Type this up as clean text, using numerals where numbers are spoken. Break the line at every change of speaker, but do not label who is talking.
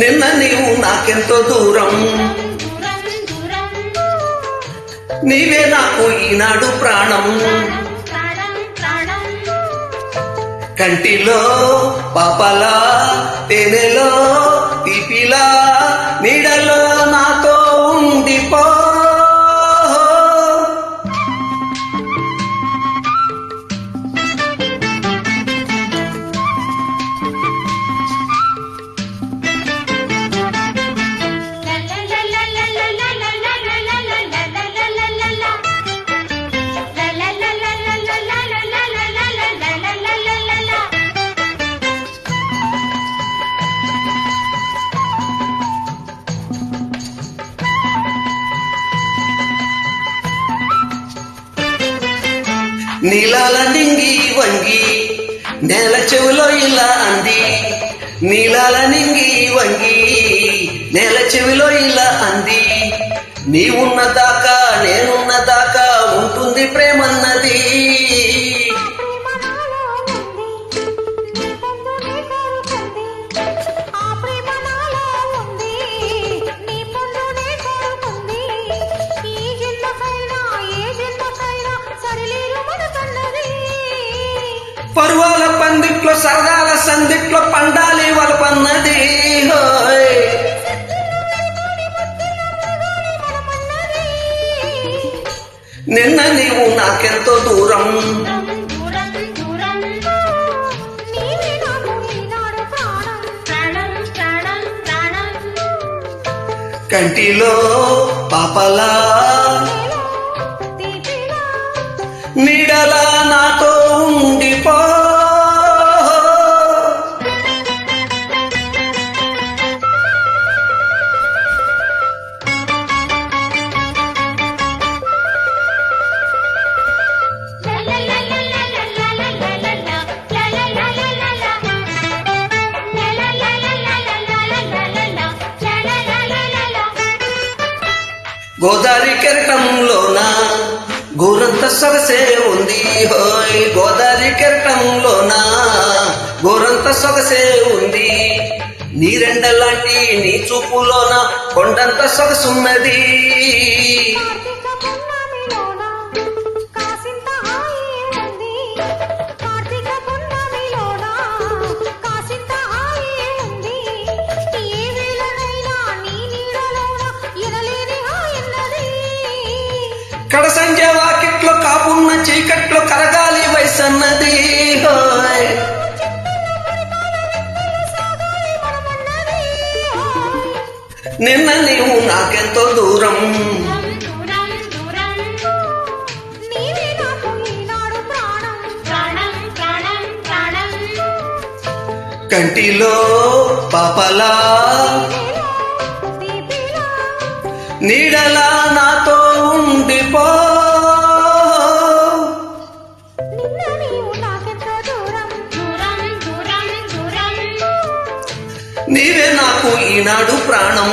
నిన్న నీవు నాకెంతో దూరం, నీవే నాకు ఈనాడు ప్రాణం. కంటిలో పాపలా, తేనెలో తీపిలా, నీడలో నాతో ఉండిపో. నీలాల నింగి వంగి నేల చెవిలో ఇలా అంది, నీలాల నింగి వంగి నేల చెవిలో ఇలా అంది. నీవున్న దాకా నేనున్న దాకా ఉంటుంది ప్రేమన్నది. పరువాల పందిట్లో సరదాల సందిట్లో పండాలి వలపన్నది. నిన్న నీవు నాకెంతో దూరం, కంటిలో పాపలా, నీడలా నాతో ఉండిపో. గోదావరి కెరటంలోన గోరంత సొగసే ఉంది హోయ్, గోదావరి కెరటంలోన గోరంత సొగసే ఉంది. నీరెండలాంటి నీ చూపులోన కొండంత సొగసున్నది. కడసంజ వాకిట్లో కాపున్న చీకట్లో కరగాలి వయసన్నది. నిన్న నీవు నాకెంతో దూరం, కంటిలో పాపలా, నీడలా నాతో ఉండిపో. నీవే నాకు ఈనాడు ప్రాణం.